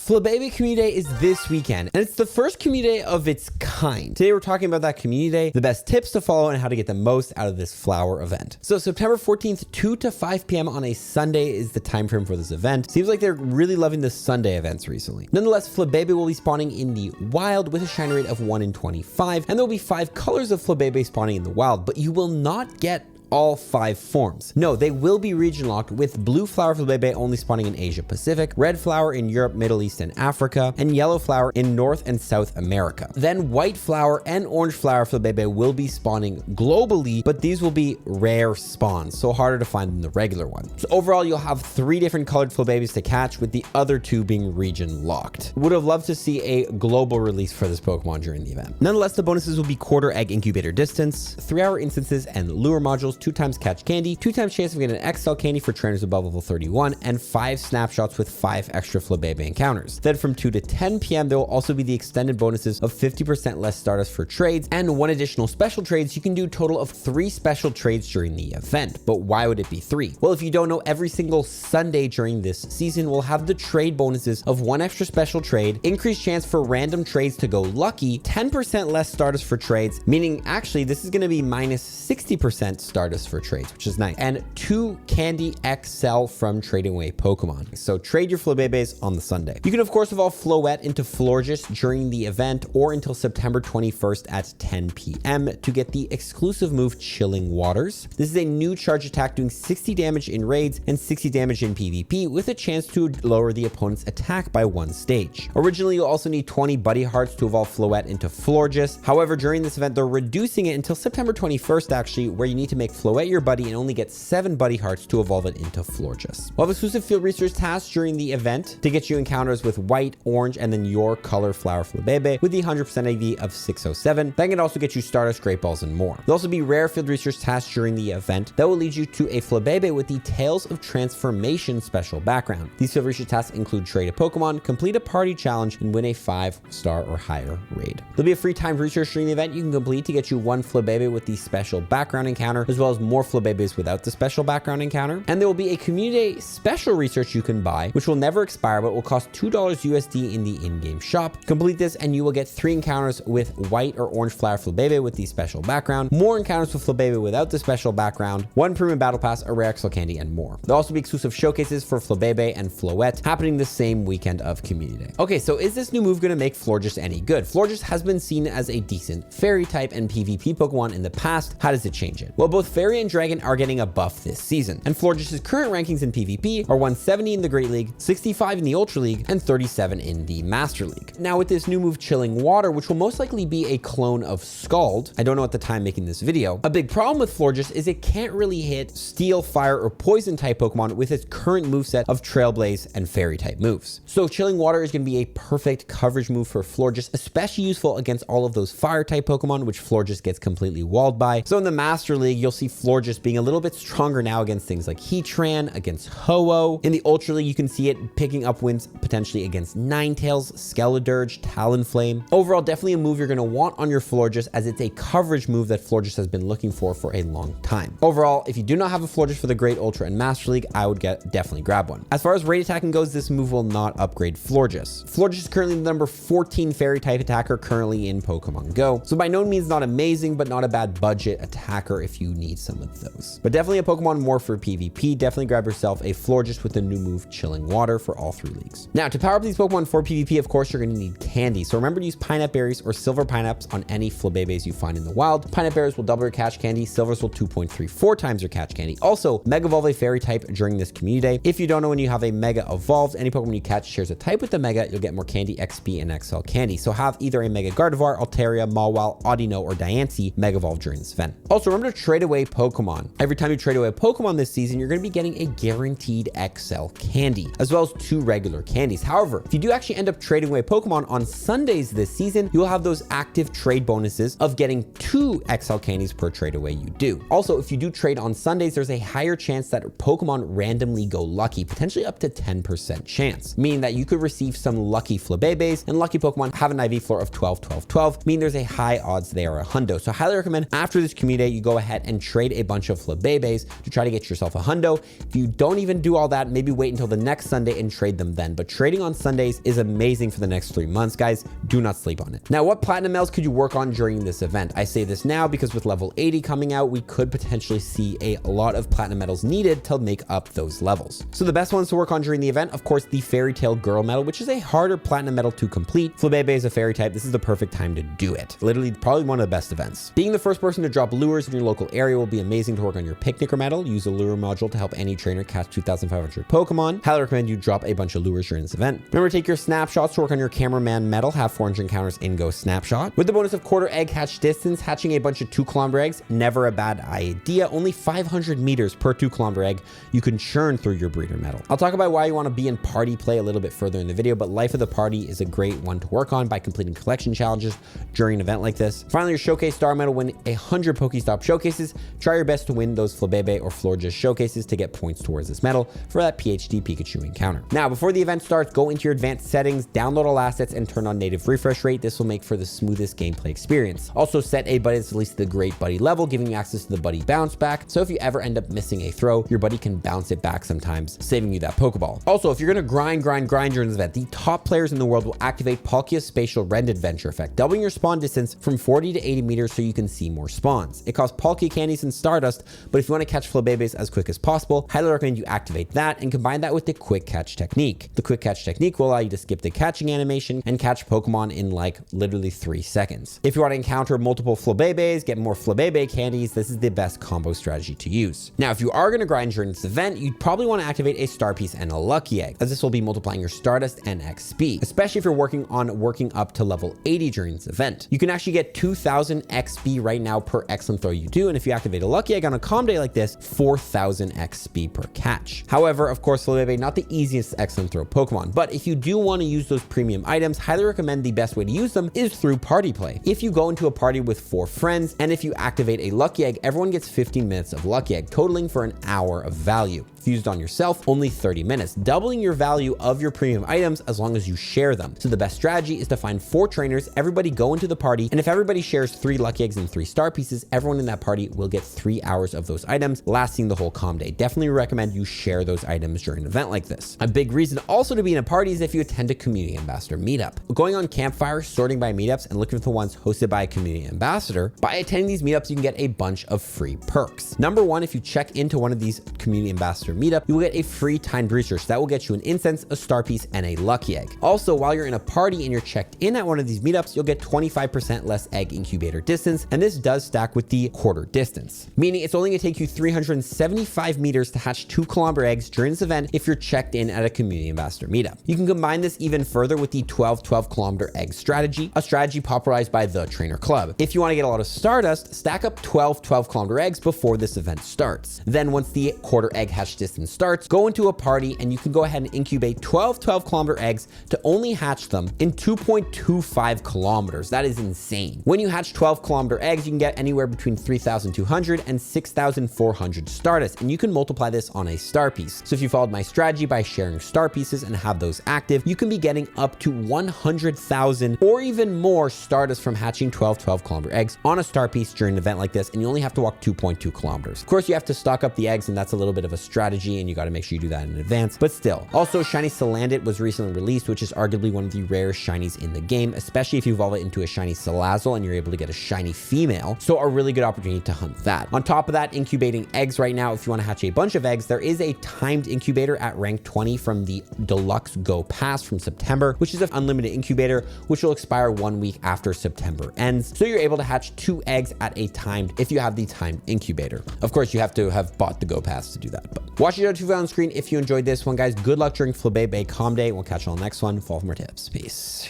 Flabébé Community Day is this weekend, and it's the first community day of its kind. Today we're talking about that community day, the best tips to follow, and how to get the most out of this flower event. So September 14th, 2 to 5 p.m. on a Sunday is the time frame for this event. Seems like they're really loving the Sunday events recently. Nonetheless, Flabébé will be spawning in the wild with a shine rate of 1 in 25, and there will be 5 colors of Flabébé spawning in the wild, but you will not get all 5 forms. No, they will be region locked, with blue flower Flabébé only spawning in Asia Pacific, red flower in Europe, Middle East, and Africa, and yellow flower in North and South America. Then white flower and orange flower Flabébé will be spawning globally, but these will be rare spawns, so harder to find than the regular one. So overall, you'll have 3 different colored Flabébés to catch, with the other 2 being region locked. Would have loved to see a global release for this Pokemon during the event. Nonetheless, the bonuses will be quarter egg incubator distance, 3-hour instances and lure modules, 2 times catch candy, 2 times chance of getting an XL candy for trainers above level 31, and 5 snapshots with 5 extra Flabébé encounters. Then from 2 to 10 p.m. there will also be the extended bonuses of 50% less Stardust for trades and 1 additional special trades. You can do a total of 3 special trades during the event. But why would it be 3? Well, if you don't know, every single Sunday during this season will have the trade bonuses of 1 extra special trade, increased chance for random trades to go lucky, 10% less Stardust for trades, meaning actually this is going to be minus 60% Stardust for trades, which is nice, and 2 candy XL from trading away Pokemon. So trade your Flabébés on the Sunday. You can of course evolve Floette into Florges during the event or until September 21st at 10 p.m. to get the exclusive move Chilling Waters. This is a new charge attack doing 60 damage in raids and 60 damage in PvP, with a chance to lower the opponent's attack by 1 stage. Originally, you'll also need 20 Buddy Hearts to evolve Floette into Florges. However, during this event, they're reducing it until September 21st actually, where you need to make Floette your buddy and only get 7 Buddy Hearts to evolve it into Florges. We'll have exclusive field research tasks during the event to get you encounters with white, orange, and then your color flower Flabébé with the 100% AV of 607. That can also get you Stardust, Great Balls, and more. There'll also be rare field research tasks during the event that will lead you to a Flabébé with the Tales of Transformation special background. These field research tasks include trade a Pokemon, complete a party challenge, and win a 5-star or higher raid. There'll be a free timed research during the event you can complete to get you 1 Flabébé with the special background encounter, as well as more Flabébés without the special background encounter. And there will be a community special research you can buy, which will never expire, but will cost $2 USD in the in-game shop. Complete this and you will get 3 encounters with white or orange flower Flabébé with the special background, more encounters with Flabébé without the special background, 1 premium battle pass, a rare XL candy, and more. There'll also be exclusive showcases for Flabébé and Floette happening the same weekend of Community Day. Okay, so is this new move going to make Florges any good? Florges has been seen as a decent fairy type and PvP Pokemon in the past. How does it change it? Well, both fairy and dragon are getting a buff this season, and Florges' current rankings in PvP are 170 in the Great League, 65 in the Ultra League, and 37 in the Master League. Now with this new move Chilling Water, which will most likely be a clone of Scald, I don't know at the time making this video, a big problem with Florges is it can't really hit Steel, Fire, or Poison type Pokemon with its current moveset of Trailblaze and Fairy type moves. So Chilling Water is going to be a perfect coverage move for Florges, especially useful against all of those Fire type Pokemon, which Florges gets completely walled by. So in the Master League, you'll see Florges being a little bit stronger now against things like Heatran, against Ho-Oh. In the Ultra League, you can see it picking up wins potentially against Ninetales, Skeledirge, Talonflame. Overall, definitely a move you're going to want on your Florges, as it's a coverage move that Florges has been looking for a long time. Overall, if you do not have a Florges for the Great Ultra and Master League, I would definitely grab one. As far as raid attacking goes, this move will not upgrade Florges. Florges is currently the number 14 fairy type attacker currently in Pokemon Go. So by no means not amazing, but not a bad budget attacker if you need some of those. But definitely a Pokemon more for PvP. Definitely grab yourself a Florges with the new move Chilling Water for all 3 leagues. Now to power up these Pokemon for PvP, of course, you're going to need candy. So remember to use Pineapple Berries or Silver Pineapples on any Flabébés you find in the wild. Pineapple Berries will double your catch candy. Silvers will 2.34 times your catch candy. Also, Mega Evolve a fairy type during this community day. If you don't know, when you have a Mega Evolved, any Pokemon you catch shares a type with the Mega, you'll get more candy, XP, and XL candy. So have either a Mega Gardevoir, Altaria, Mawile, Audino, or Diancie Mega Evolve during this event. Also, remember to trade away Pokemon. Every time you trade away a Pokemon this season, you're going to be getting a guaranteed XL candy, as well as 2 regular candies. However, if you do actually end up trading away Pokemon on Sundays this season, you will have those active trade bonuses of getting 2 XL candies per trade away you do. Also, if you do trade on Sundays, there's a higher chance that Pokemon randomly go lucky, potentially up to 10% chance, meaning that you could receive some lucky Flabébés, and lucky Pokemon have an IV floor of 12, 12, 12, meaning there's a high odds they are a hundo. So I highly recommend after this community day, you go ahead and trade a bunch of Flabébés to try to get yourself a hundo. If you don't even do all that, maybe wait until the next Sunday and trade them then. But trading on Sundays is amazing for the next 3 months, guys. Do not sleep on it. Now, what platinum medals could you work on during this event? I say this now because with level 80 coming out, we could potentially see a lot of platinum medals needed to make up those levels. So the best ones to work on during the event, of course, the Fairy Tale Girl medal, which is a harder platinum medal to complete. Flabébé is a fairy type. This is the perfect time to do it. Literally, probably one of the best events. Being the first person to drop lures in your local area will be amazing to work on your Picnicker medal. Use a lure module to help any trainer catch 2,500 Pokemon. Highly recommend you drop a bunch of lures during this event. Remember to take your snapshots to work on your cameraman medal. Have 400 encounters in Go Snapshot. With the bonus of quarter egg hatch distance, hatching a bunch of 2-kilometer eggs, never a bad idea. Only 500 meters per 2-kilometer egg you can churn through your breeder medal. I'll talk about why you want to be in party play a little bit further in the video, but Life of the Party is a great one to work on by completing collection challenges during an event like this. Finally, your Showcase Star medal, win 100 Pokestop showcases. Try your best to win those Flabébé or Florges showcases to get points towards this medal for that PhD Pikachu encounter. Now, before the event starts, go into your advanced settings, download all assets, and turn on native refresh rate. This will make for the smoothest gameplay experience. Also, set a buddy that's at least the great buddy level, giving you access to the buddy bounce back. So if you ever end up missing a throw, your buddy can bounce it back sometimes, saving you that Pokeball. Also, if you're gonna grind during this event, the top players in the world will activate Palkia's Spatial Rend Adventure effect, doubling your spawn distance from 40 to 80 meters so you can see more spawns. It costs Palkia candies and Stardust, but if you want to catch Flabébés as quick as possible, highly recommend you activate that and combine that with the quick catch technique. The quick catch technique will allow you to skip the catching animation and catch Pokemon in like literally 3 seconds. If you want to encounter multiple Flabébés, get more Flabébé candies, this is the best combo strategy to use. Now, if you are going to grind during this event, you'd probably want to activate a Star Piece and a Lucky Egg, as this will be multiplying your Stardust and XP, especially if you're working up to level 80 during this event. You can actually get 2,000 XP right now per excellent throw you do, and if you activate a Lucky Egg on a calm day like this, 4,000 XP per catch. However, of course, Flabébé, not the easiest excellent throw Pokemon, but if you do want to use those premium items, highly recommend the best way to use them is through party play. If you go into a party with 4 friends, and if you activate a Lucky Egg, everyone gets 15 minutes of Lucky Egg, totaling for an hour of value. If used on yourself, only 30 minutes, doubling your value of your premium items as long as you share them. So the best strategy is to find 4 trainers, everybody go into the party, and if everybody shares 3 Lucky Eggs and 3 Star Pieces, everyone in that party will get 3 hours of those items, lasting the whole calm day. Definitely recommend you share those items during an event like this. A big reason also to be in a party is if you attend a community ambassador meetup. Going on Campfire, sorting by meetups, and looking for the ones hosted by a community ambassador, by attending these meetups, you can get a bunch of free perks. Number 1, if you check into one of these community ambassador meetup, you will get a free timed research that will get you an incense, a Star Piece, and a Lucky Egg. Also, while you're in a party and you're checked in at one of these meetups, you'll get 25% less egg incubator distance, and this does stack with the quarter distance, meaning it's only gonna take you 375 meters to hatch 2-kilometer eggs during this event if you're checked in at a community ambassador meetup. You can combine this even further with the 12-kilometer egg strategy, a strategy popularized by the Trainer Club. If you want to get a lot of Stardust, stack up 12-kilometer eggs before this event starts. Then once the quarter egg hatch distance starts, go into a party and you can go ahead and incubate 12-kilometer eggs to only hatch them in 2.25 kilometers. That is insane. When you hatch 12-kilometer eggs, you can get anywhere between 3,200 and 6,400 Stardust, and you can multiply this on a Star Piece. So if you followed my strategy by sharing Star Pieces and have those active, you can be getting up to 100,000 or even more Stardust from hatching 12-kilometer eggs on a Star Piece during an event like this, and you only have to walk 2.2 kilometers. Of course, you have to stock up the eggs, and that's a little bit of a strategy, and you got to make sure you do that in advance, but still. Also, Shiny Salandit was recently released, which is arguably one of the rarest shinies in the game, especially if you evolve it into a shiny Salazzle and you're able to get a shiny female. So a really good opportunity to hunt that. On top of that, incubating eggs right now, if you want to hatch a bunch of eggs, there is a timed incubator at rank 20 from the Deluxe Go Pass from September, which is an unlimited incubator, which will expire 1 week after September ends. So you're able to hatch 2 eggs at a time if you have the timed incubator. Of course, you have to have bought the Go Pass to do that. But watch it on screen if you enjoyed this one, guys. Good luck during Flabébé Calm Day. We'll catch you on the next one. Follow for more tips. Peace.